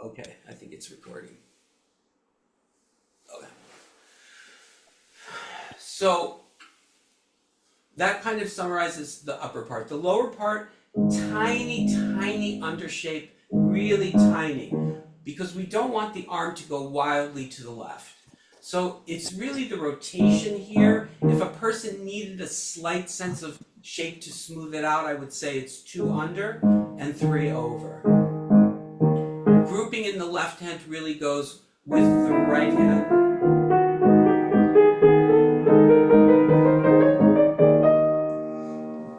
Okay, I think it's recording. Okay. So that kind of summarizes the upper part. The lower part, tiny, tiny undershape, really tiny, because we don't want the arm to go wildly to the left. So it's really the rotation here. If a person needed a slight sense of shape to smooth it out, I would say it's 2 under and 3 over. Grouping in the left hand really goes with the right hand.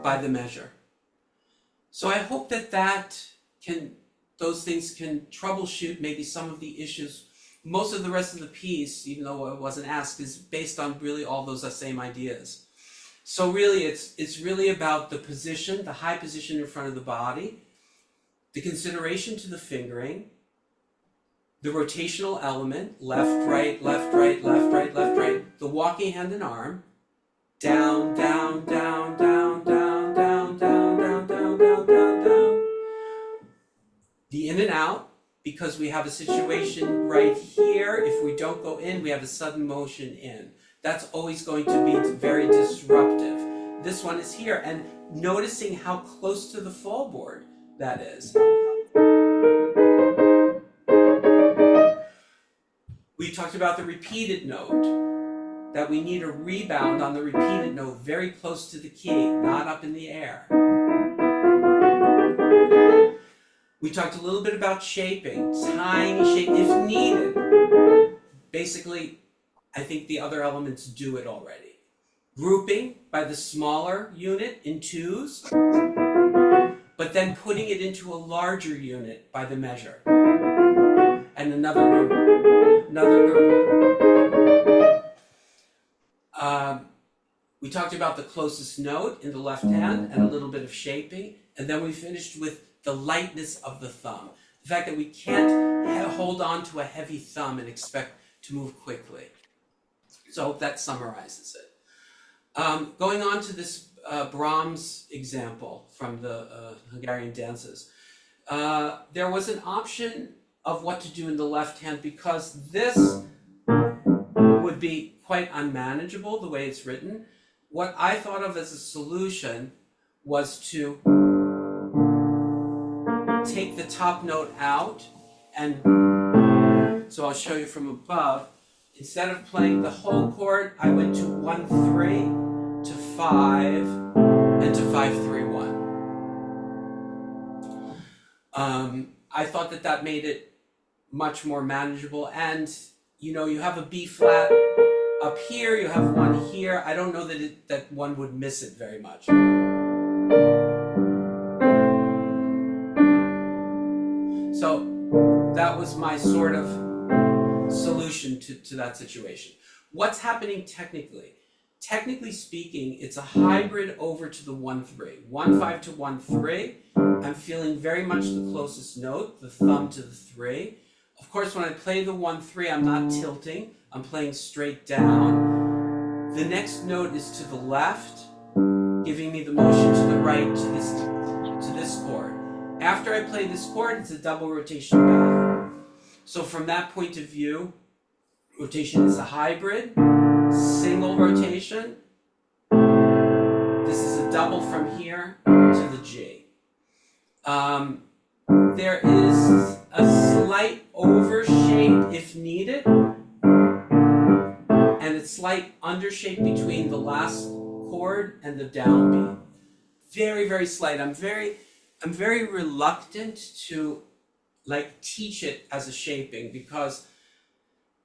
By the measure. So I hope that those things can troubleshoot maybe some of the issues. Most of the rest of the piece, even though it wasn't asked, is based on really all those same ideas. So really it's really about the position, the high position in front of the body, the consideration to the fingering, the rotational element, left, right, left, right, left, right, left, right, the walking hand and arm, down, down, down, down, down, down, down, down, down, down, down, down. The in and out, because we have a situation right here, if we don't go in, we have a sudden motion in. That's always going to be very disruptive. This one is here, and noticing how close to the fall board that is. We talked about the repeated note, that we need a rebound on the repeated note very close to the key, not up in the air. We talked a little bit about shaping, tiny shape if needed. Basically, I think the other elements do it already. Grouping by the smaller unit in 2s, but then putting it into a larger unit by the measure. And another group, another group. We talked about the closest note in the left hand and a little bit of shaping, and then we finished with the lightness of the thumb. The fact that we can't hold on to a heavy thumb and expect to move quickly. So I hope that summarizes it. Going on to this Brahms example from the Hungarian dances. There was an option of what to do in the left hand because this would be quite unmanageable the way it's written. What I thought of as a solution was to take the top note out, and so I'll show you from above. Instead of playing the whole chord, I went to 1-3 to 5 and to 5-3-1. I thought that made it much more manageable, and you have a B flat up here, you have one here. I don't know that one would miss it very much. So that was my sort of solution to that situation. What's happening technically? Technically speaking, it's a hybrid over to the 1-3. 1-5 to 1-3. I'm feeling very much the closest note, the thumb to the 3. Of course, when I play the 1-3, I'm not tilting. I'm playing straight down. The next note is to the left, giving me the motion to the right to this chord. After I play this chord, it's a double rotation back. So from that point of view, rotation is a hybrid, single rotation. This is a double from here to the G. There is a slight overshape if needed, and a slight undershape between the last chord and the downbeat. Very, very slight. I'm very reluctant to teach it as a shaping because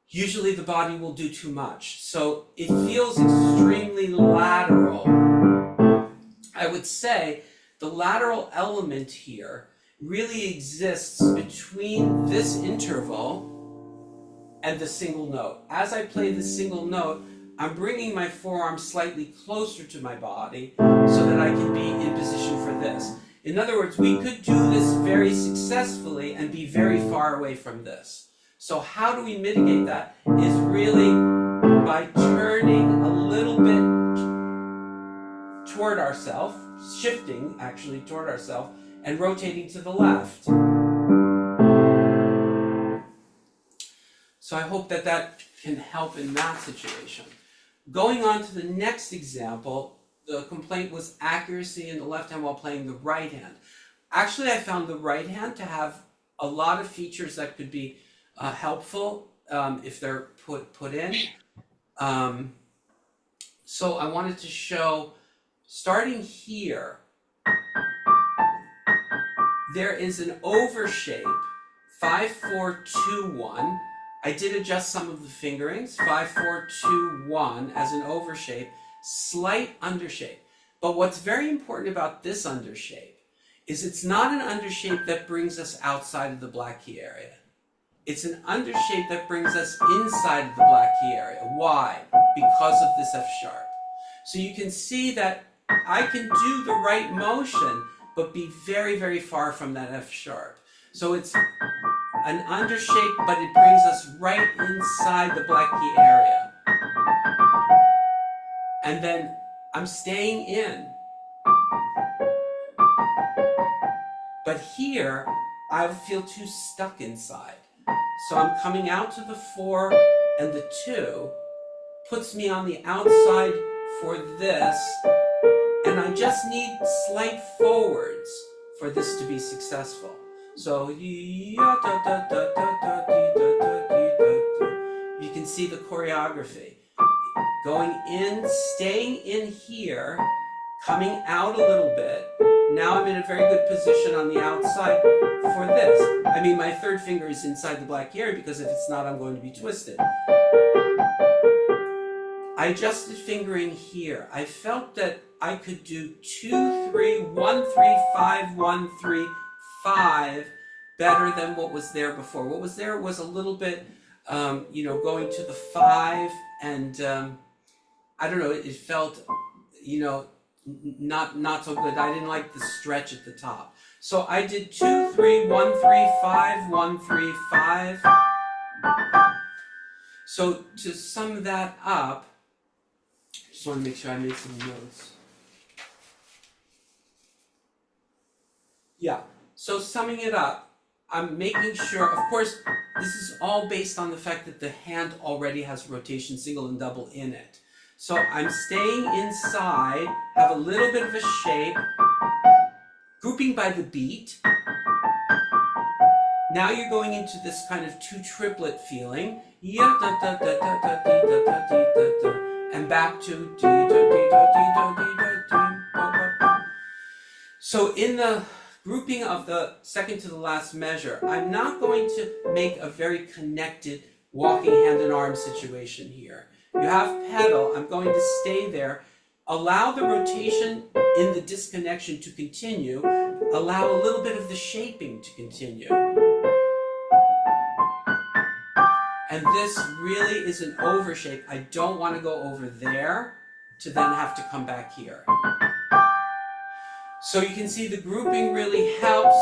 usually the body will do too much. So it feels extremely lateral. I would say the lateral element here really exists between this interval and the single note. As I play the single note, I'm bringing my forearm slightly closer to my body so that I can be in position for this. In other words, we could do this very successfully and be very far away from this. So how do we mitigate that? Is really by turning a little bit toward ourselves, shifting actually toward ourselves, and rotating to the left. So I hope that that can help in that situation. Going on to the next example, the complaint was accuracy in the left hand while playing the right hand. Actually, I found the right hand to have a lot of features that could be helpful if they're put in. So I wanted to show, starting here, there is an overshape, 5, 4, 2, 1. I did adjust some of the fingerings, 5, 4, 2, 1 as an overshape, slight undershape. But what's very important about this undershape is it's not an undershape that brings us outside of the black key area. It's an undershape that brings us inside of the black key area. Why? Because of this F sharp. So you can see that I can do the right motion, but be very, very far from that F sharp. So it's an undershape, but it brings us right inside the black key area. And then I'm staying in. But here, I feel too stuck inside. So I'm coming out to the 4 and the 2, puts me on the outside for this, and I just need slight forwards for this to be successful. So you can see the choreography. Going in, staying in here, coming out a little bit. Now I'm in a very good position on the outside for this. I mean, my third finger is inside the black area because if it's not, I'm going to be twisted. I adjusted fingering here. I felt that I could do 2, 3, 1, 3, 5, 1, 3, 5 better than what was there before. What was there was a little bit, going to the 5 and I don't know, it felt, not so good. I didn't like the stretch at the top. So I did 2, 3, 1, 3, 5, 1, 3, 5. So to sum that up, I just want to make sure I made some notes. Yeah, so summing it up, I'm making sure, of course, this is all based on the fact that the hand already has rotation single and double in it. So I'm staying inside, have a little bit of a shape, grouping by the beat. Now you're going into this kind of 2 triplet feeling. And back to. So in the grouping of the second to the last measure, I'm not going to make a very connected walking hand and arm situation here. You have pedal, I'm going to stay there, allow the rotation in the disconnection to continue, allow a little bit of the shaping to continue. And this really is an overshape. I don't want to go over there to then have to come back here. So you can see the grouping really helps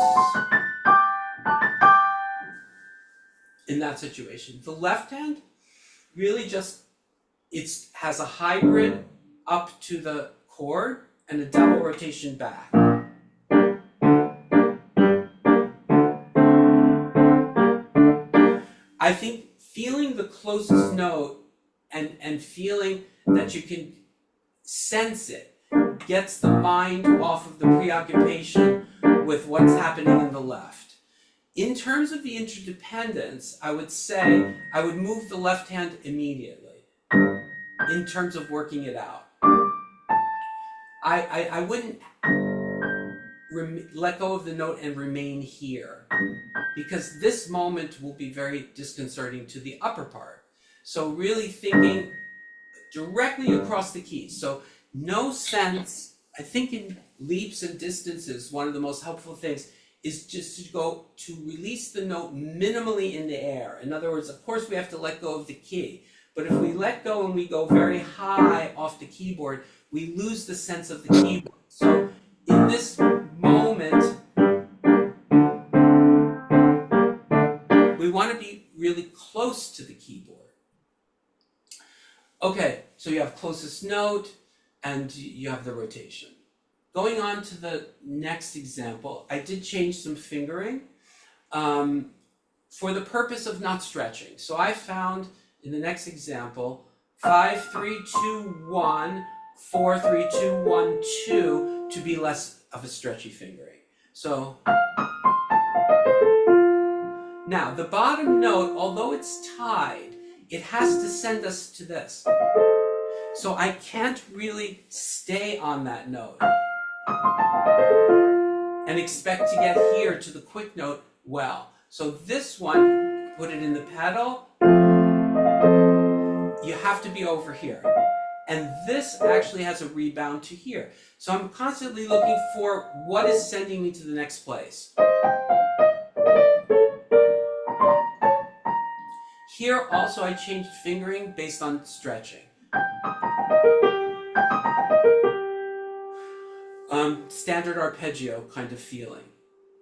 in that situation. The left hand really just, it has a hybrid up to the chord and a double rotation back. I think feeling the closest note and feeling that you can sense it gets the mind off of the preoccupation with what's happening in the left. In terms of the interdependence, I would say I would move the left hand immediately in terms of working it out. I wouldn't let go of the note and remain here because this moment will be very disconcerting to the upper part. So really thinking directly across the keys. So no sense, I think in leaps and distances, one of the most helpful things is just to go to release the note minimally in the air. In other words, of course we have to let go of the key, but if we let go and we go very high off the keyboard, we lose the sense of the keyboard. So in this moment, we want to be really close to the keyboard. Okay, so you have closest note and you have the rotation. Going on to the next example, I did change some fingering. for the purpose of not stretching. So I found in the next example 5, 3, 2, 1, 4, 3, 2, 1, 2 to be less of a stretchy fingering. So now the bottom note, although it's tied, it has to send us to this. So I can't really stay on that note and expect to get here to the quick note well. So this one, put it in the pedal, you have to be over here. And this actually has a rebound to here. So I'm constantly looking for what is sending me to the next place. Here also I changed fingering based on stretching. Standard arpeggio kind of feeling.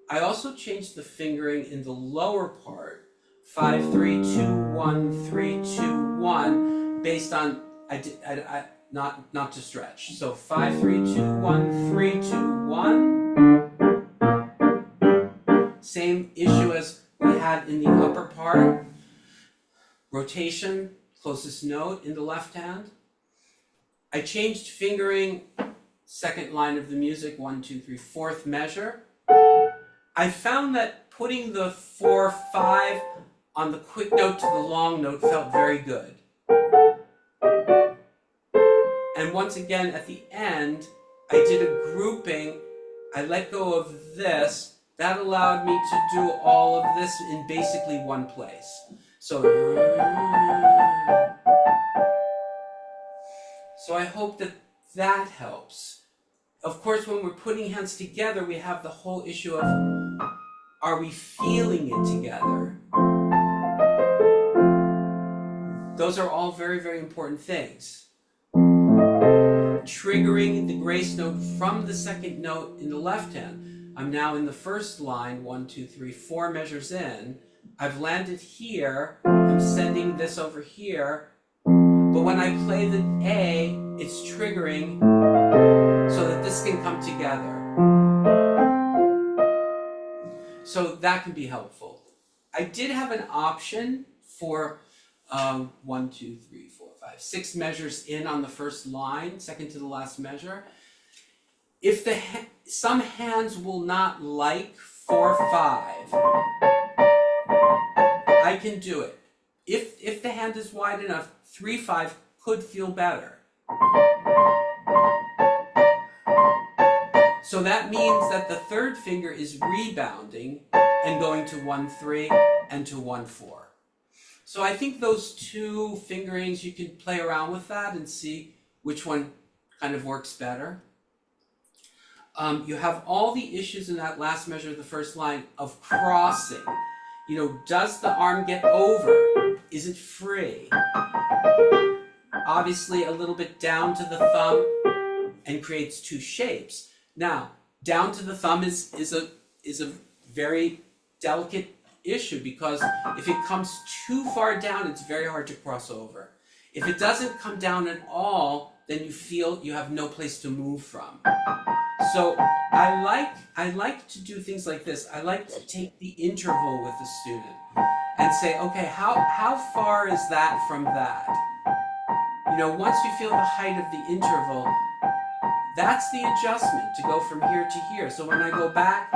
I also changed the fingering in the lower part, 5, 3, 2, 1, 3, 2, 1, based on, not to stretch. So 5, 3, 2, 1, 3, 2, 1. Same issue as we had in the upper part. Rotation, closest note in the left hand. I changed fingering, second line of the music, 1, 2, 3, fourth measure. I found that putting the 4, 5 on the quick note to the long note felt very good. And once again, at the end, I did a grouping. I let go of this. That allowed me to do all of this in basically one place. So I hope that that helps. Of course, when we're putting hands together, we have the whole issue of, are we feeling it together? Those are all very, very important things. Triggering the grace note from the second note in the left hand. I'm now in the first line, 1, 2, 3, 4 measures in. I've landed here. I'm sending this over here. But when I play the A, it's triggering so that this can come together. So that can be helpful. I did have an option for 1, 2, 3, 4, 5, 6 measures in on the first line, second to the last measure. If some hands will not like 4, 5, I can do it. If the hand is wide enough, 3, 5 could feel better. So that means that the third finger is rebounding and going to 1, 3 and to 1, 4. So I think those two fingerings, you can play around with that and see which one kind of works better. You have all the issues in that last measure of the first line of crossing. You know, does the arm get over? Is it free? Obviously a little bit down to the thumb and creates two shapes. Now, down to the thumb is a very delicate issue because if it comes too far down, it's very hard to cross over. If it doesn't come down at all, then you feel you have no place to move from. So I like to do things like this. I like to take the interval with the student and say, okay, how far is that from that? You know, once you feel the height of the interval, that's the adjustment to go from here to here. So when I go back,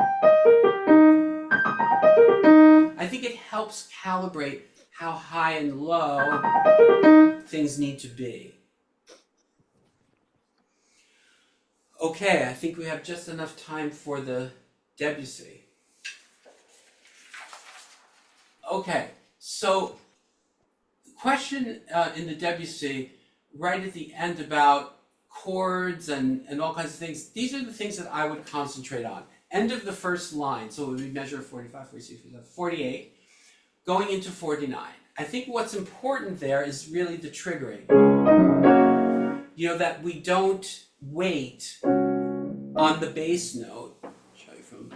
I think it helps calibrate how high and low things need to be. Okay, I think we have just enough time for the Debussy. Okay, so the question in the Debussy right at the end about chords and all kinds of things, these are the things that I would concentrate on. End of the first line, so we measure 45, 46, 48, going into 49. I think what's important there is really the triggering. You know, that we don't wait on the bass note. Show you from.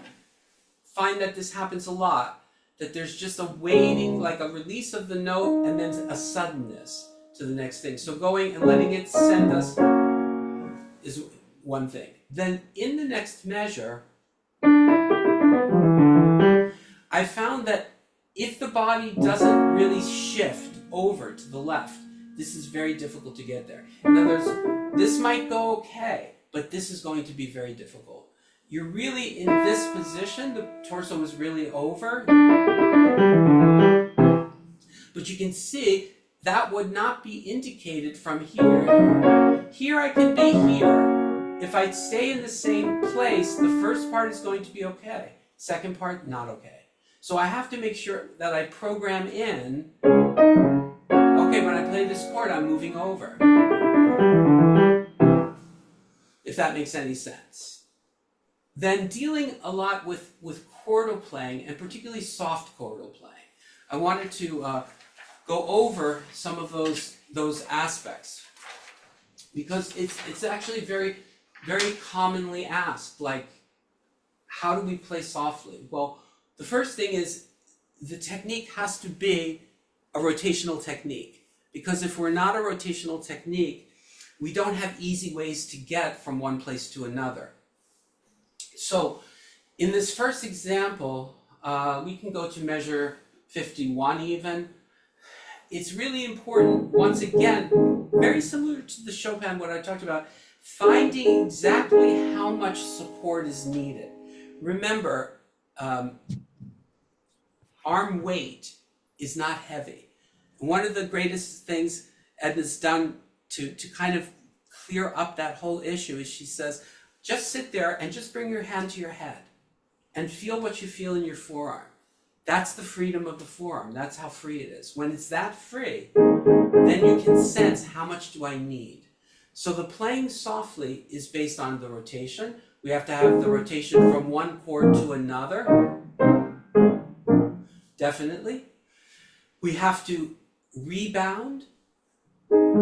Find that this happens a lot. That there's just a waiting, like a release of the note, and then a suddenness to the next thing. So going and letting it send us is one thing. Then in the next measure, I found that If the body doesn't really shift over to the left, this is very difficult to get there. In other words, this might go okay, but this is going to be very difficult. You're really in this position, the torso is really over, but you can see that would not be indicated from here. Here I can be here. If I stay in the same place, the first part is going to be okay. Second part, not okay. So I have to make sure that I program in, okay, when I play this chord, I'm moving over. If that makes any sense. Then dealing a lot with chordal playing, and particularly soft chordal playing, I wanted to go over some of those aspects, because it's actually very, very commonly asked, like, how do we play softly? Well, the first thing is the technique has to be a rotational technique, because if we're not a rotational technique, we don't have easy ways to get from one place to another. So in this first example, we can go to measure 51 even. It's really important, once again, very similar to the Chopin, what I talked about, finding exactly how much support is needed. Remember, arm weight is not heavy. One of the greatest things Edna's done to kind of clear up that whole issue is she says, just sit there and just bring your hand to your head and feel what you feel in your forearm. That's the freedom of the forearm. That's how free it is. When it's that free, then you can sense how much do I need. So the playing softly is based on the rotation. We have to have the rotation from one chord to another. Definitely. We have to rebound.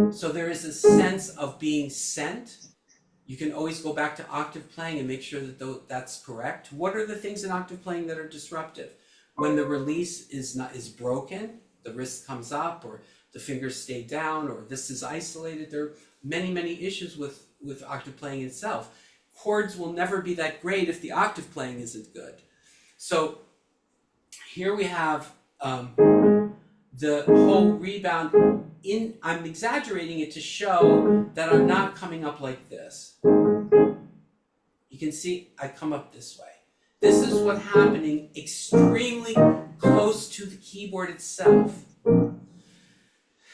So there is a sense of being sent. You can always go back to octave playing and make sure that that's correct. What are the things in octave playing that are disruptive? When the release is broken, the wrist comes up, or the fingers stay down, or this is isolated. There are many, many issues with octave playing itself. Chords will never be that great if the octave playing isn't good. So here we have the whole rebound. I'm exaggerating it to show that I'm not coming up like this. You can see I come up this way. This is what's happening extremely close to the keyboard itself.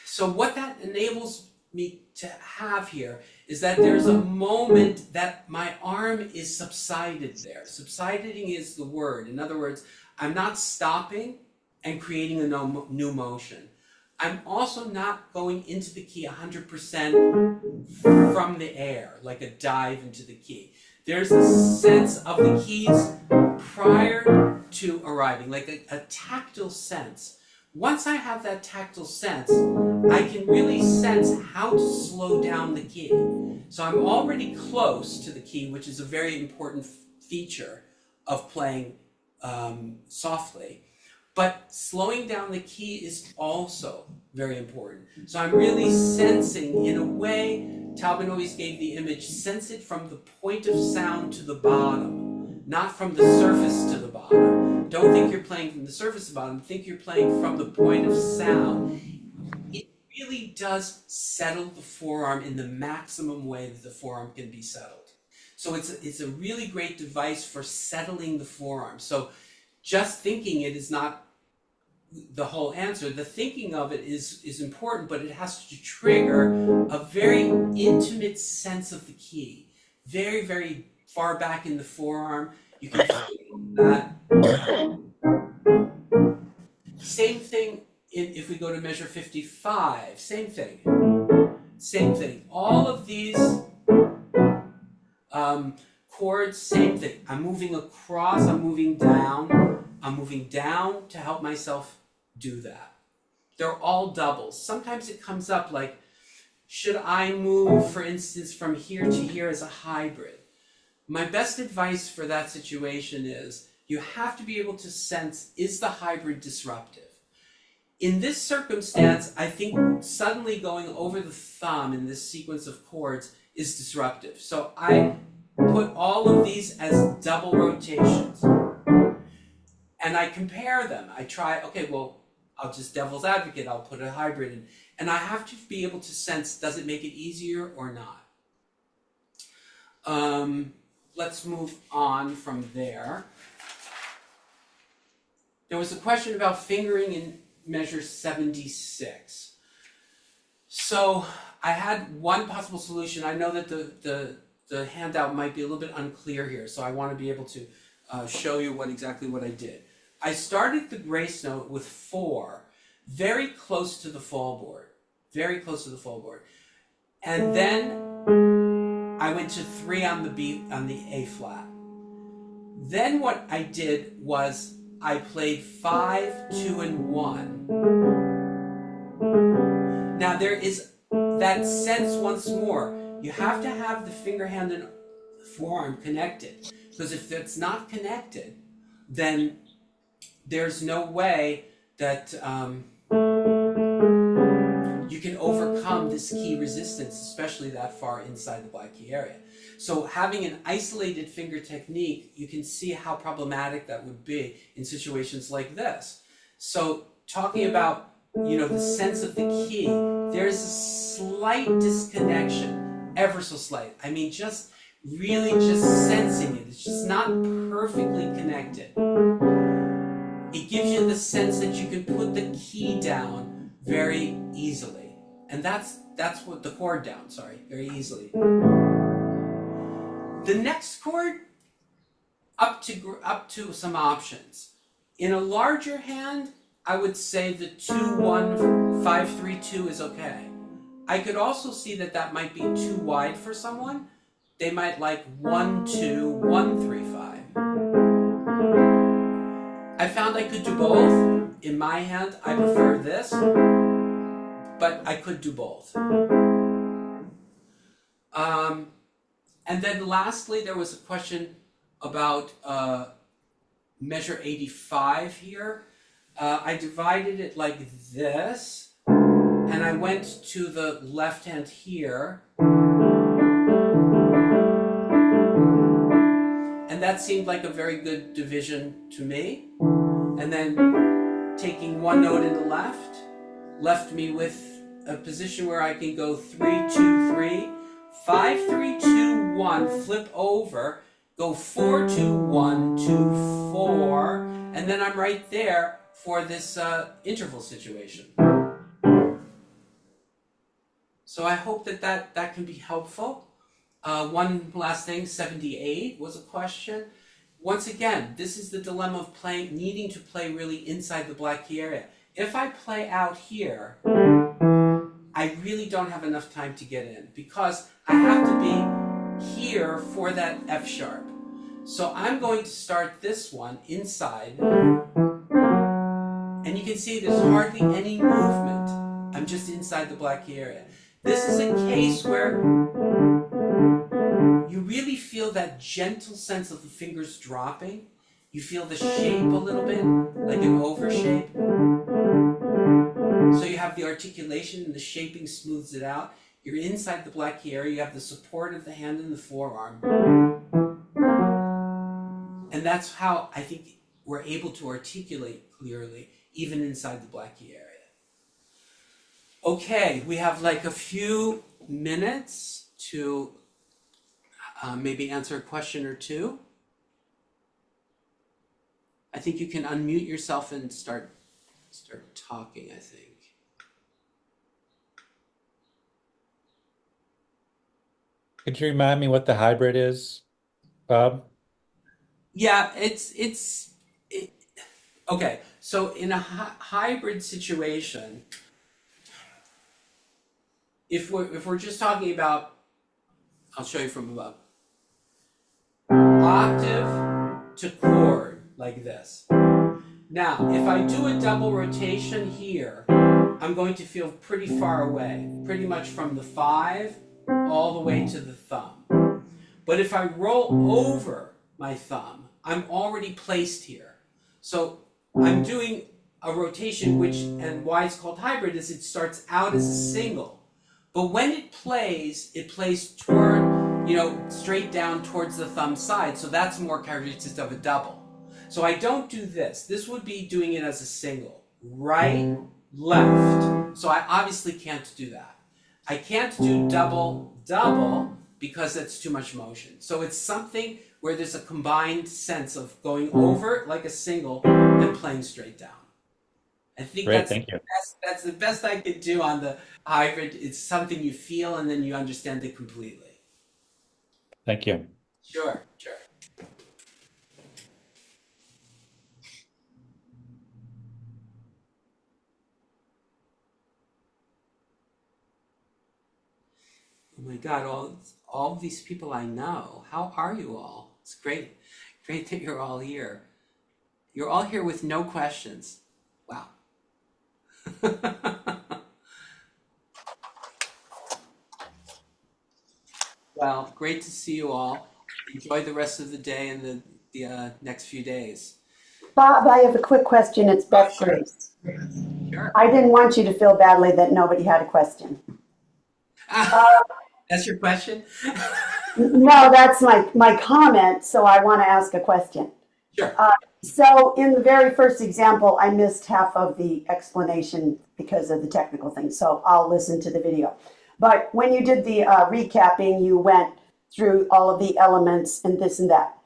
So what that enables me to have here is that there's a moment that my arm is subsided there. Subsiding is the word. In other words, I'm not stopping and creating a new motion. I'm also not going into the key 100% from the air, like a dive into the key. There's a sense of the keys prior to arriving, like a tactile sense. Once I have that tactile sense, I can really sense how to slow down the key. So I'm already close to the key, which is a very important feature of playing softly. But slowing down the key is also very important. So I'm really sensing, in a way, Taubman always gave the image, sense it from the point of sound to the bottom, not from the surface to the bottom. Don't think you're playing from the surface to the bottom, think you're playing from the point of sound. It really does settle the forearm in the maximum way that the forearm can be settled. So it's a really great device for settling the forearm. So just thinking it is not the whole answer. The thinking of it is important, but it has to trigger a very intimate sense of the key. Very, very far back in the forearm. You can feel that. Same thing if we go to measure 55. Same thing. Same thing. All of these chords, same thing. I'm moving across, I'm moving down. I'm moving down to help myself do that. They're all doubles. Sometimes it comes up like, should I move, for instance, from here to here as a hybrid? My best advice for that situation is you have to be able to sense, is the hybrid disruptive? In this circumstance, I think suddenly going over the thumb in this sequence of chords is disruptive. So I put all of these as double rotations. and I compare them. I try, okay, well, I'll just devil's advocate, I'll put a hybrid in, and I have to be able to sense, does it make it easier or not? Let's move on from there. There was a question about fingering in measure 76. So I had one possible solution. I know that the handout might be a little bit unclear here, so I want to be able to show you exactly what I did. I started the grace note with 4, very close to the fall board, very close to the fall board, and then I went to 3 on the B, on the A flat. Then what I did was I played 5, 2, and 1. Now there is that sense once more. You have to have the finger, hand, and forearm connected, because if it's not connected, then there's no way that you can overcome this key resistance, especially that far inside the black key area. So having an isolated finger technique, you can see how problematic that would be in situations like this. So talking about, the sense of the key, there's a slight disconnection, ever so slight. I mean, just really just sensing it. It's just not perfectly connected. It gives you the sense that you can put the key down very easily. And that's what the chord down, very easily. The next chord, up to some options. In a larger hand, I would say the 2-1-5-3-2 is okay. I could also see that might be too wide for someone. They might like 1-2-1-3-5. I found I could do both. In my hand, I prefer this, but I could do both. And then lastly, there was a question about measure 85 here. I divided it like this, and I went to the left hand here, and that seemed like a very good division to me. And then taking one note in the left me with a position where I can go 3-2-3, 5-3-2-1, flip over, go 4-2-1-2-4, and then I'm right there for this interval situation. So I hope that can be helpful. One last thing, 78 was a question. Once again, this is the dilemma of needing to play really inside the black key area. If I play out here, I really don't have enough time to get in, because I have to be here for that F sharp. So I'm going to start this one inside, and you can see there's hardly any movement. I'm just inside the black key area. This is a case where you really feel that gentle sense of the fingers dropping. You feel the shape a little bit, like an over shape. So you have the articulation and the shaping smooths it out. You're inside the black key area. You have the support of the hand and the forearm. And that's how I think we're able to articulate clearly, even inside the black key area. Okay, we have like a few minutes to maybe answer a question or two. I think you can unmute yourself and start talking, I think. Could you remind me what the hybrid is, Bob? Yeah, okay. So in a hybrid situation, if we're just talking about, I'll show you from above, octave to chord, like this. Now, if I do a double rotation here, I'm going to feel pretty far away, pretty much from the 5 all the way to the thumb. But if I roll over my thumb, I'm already placed here. So I'm doing a rotation, and why it's called hybrid is it starts out as a single. But when it plays toward, straight down towards the thumb side. So that's more characteristic of a double. So I don't do this. This would be doing it as a single. Right, left. So I obviously can't do that. I can't do double, double because that's too much motion. So it's something where there's a combined sense of going over like a single and playing straight down. I think Great, thank you. that's the best I could do on the hybrid. It's something you feel and then you understand it completely. Thank you. Sure, sure. Oh my God, all these people I know. How are you all? It's great. Great that you're all here. You're all here with no questions. Wow. Well, great to see you all. Enjoy the rest of the day and the next few days. Bob, I have a quick question. It's Beth Grace. Sure. I didn't want you to feel badly that nobody had a question. That's your question? No, that's my comment, so I want to ask a question. Sure. So in the very first example, I missed half of the explanation because of the technical thing, so I'll listen to the video. But when you did the recapping, you went through all of the elements and this and that.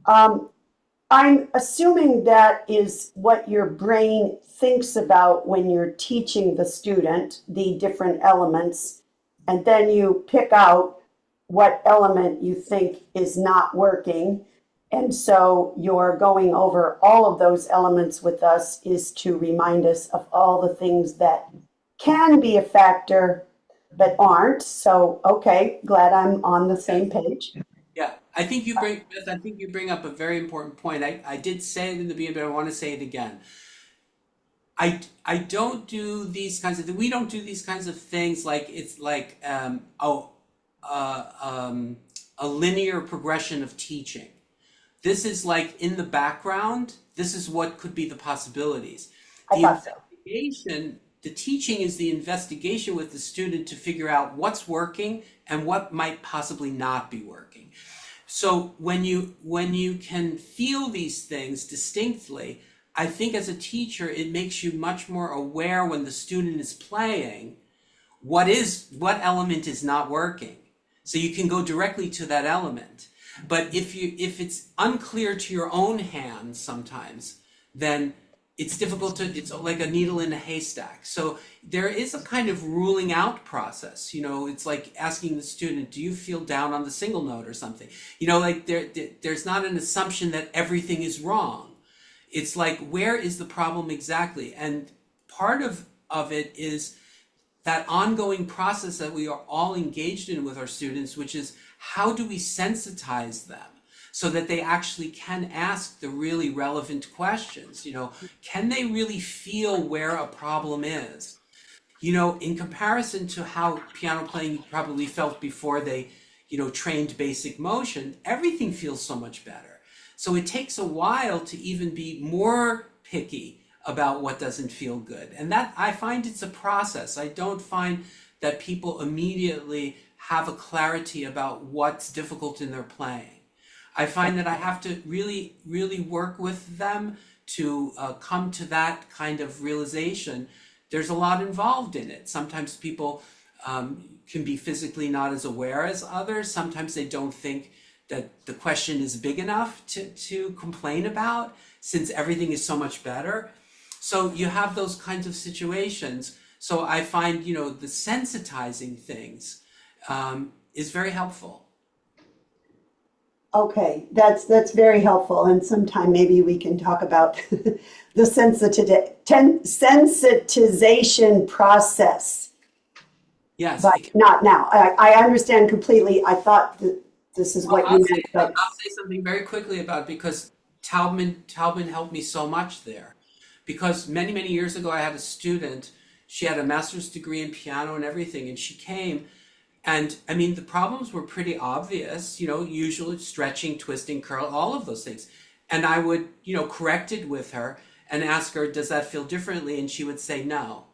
I'm assuming that is what your brain thinks about when you're teaching the student the different elements, and then you pick out what element you think is not working. And so you're going over all of those elements with us is to remind us of all the things that can be a factor but aren't. So, okay, glad I'm on the same page. Yeah, Beth, I think you bring up a very important point. I did say it in the beginning, but I want to say it again. I don't do these kinds of things. We don't do these kinds of things like it's like a linear progression of teaching. This is like in the background. This is what could be the possibilities. I thought so. The teaching is the investigation with the student to figure out what's working and what might possibly not be working. So when you can feel these things distinctly, I think as a teacher, it makes you much more aware when the student is playing what element is not working. So you can go directly to that element. But if it's unclear to your own hands sometimes, then it's it's like a needle in a haystack. So there is a kind of ruling out process. It's like asking the student, do you feel down on the single note or something? Like there's not an assumption that everything is wrong. It's like, where is the problem exactly? And part of it is that ongoing process that we are all engaged in with our students, which is how do we sensitize them so that they actually can ask the really relevant questions? Can they really feel where a problem is? In comparison to how piano playing probably felt before they, trained basic motion, everything feels so much better. So it takes a while to even be more picky about what doesn't feel good. And that, I find it's a process. I don't find that people immediately have a clarity about what's difficult in their playing. I find that I have to really, really work with them to come to that kind of realization. There's a lot involved in it. Sometimes people can be physically not as aware as others. Sometimes they don't think that the question is big enough to complain about, since everything is so much better. So you have those kinds of situations. So I find, the sensitizing things is very helpful. Okay, that's very helpful. And sometime maybe we can talk about the sensitization process. Yes. But not now. I understand completely. I thought that this is what you meant. But I'll say something very quickly about it, because Taubman helped me so much there. Because many, many years ago, I had a student, she had a master's degree in piano and everything, and she came, and I mean, the problems were pretty obvious, usually stretching, twisting, curl, all of those things. And I would, correct it with her and ask her, does that feel differently? And she would say no.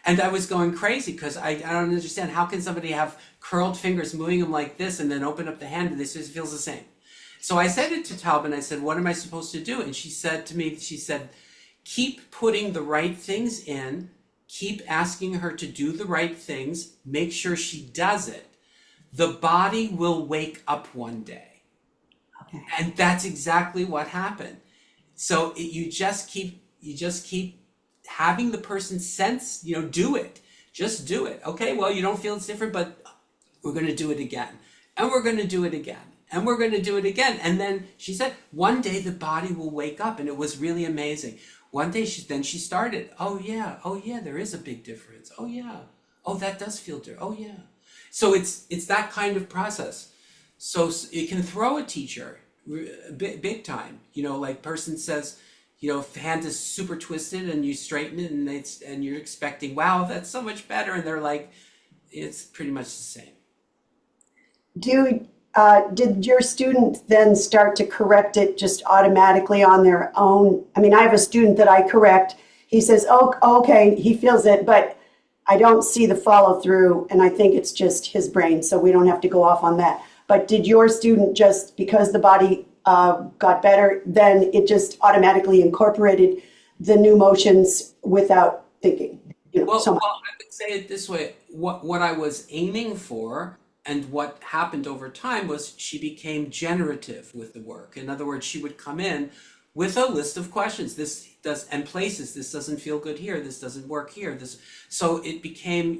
And I was going crazy because I don't understand, how can somebody have curled fingers, moving them like this, and then open up the hand and this just feels the same? So I said it to Taubman. I said, what am I supposed to do? And she said to me, she said, keep putting the right things in, keep asking her to do the right things, make sure she does it. The body will wake up one day. Okay. And that's exactly what happened. So you just keep having the person sense, do it. Just do it. Okay, well, you don't feel it's different, but we're going to do it again. And we're going to do it again. And we're going to do it again. And then she said, one day the body will wake up. And it was really amazing. One day she started, oh yeah, there is a big difference. Oh yeah, oh that does feel different. Oh yeah. So it's that kind of process. So it can throw a teacher big time. Like person says, if hand is super twisted and you straighten it and you're expecting, wow, that's so much better. And they're like, it's pretty much the same. Did your student then start to correct it just automatically on their own? I mean, I have a student that I correct. He says, oh, okay, he feels it, but I don't see the follow through. And I think it's just his brain, so we don't have to go off on that. But did your student, just because the body got better, then it just automatically incorporated the new motions without thinking? Well, I would say it this way. What I was aiming for and what happened over time was she became generative with the work. In other words, she would come in with a list of questions. This doesn't feel good here. This doesn't work here. So it became,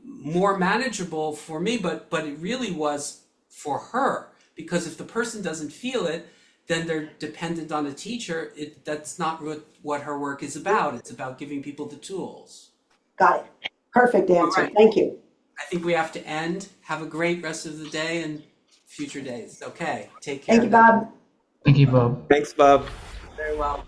more manageable for me, but it really was for her, because if the person doesn't feel it, then they're dependent on a teacher. That's not what her work is about. It's about giving people the tools. Got it. Perfect answer. Right. Thank you. I think we have to end. Have a great rest of the day and future days. Okay. Take care. Thank you, Bob. Thank you, Bob. Thanks, Bob. Very well.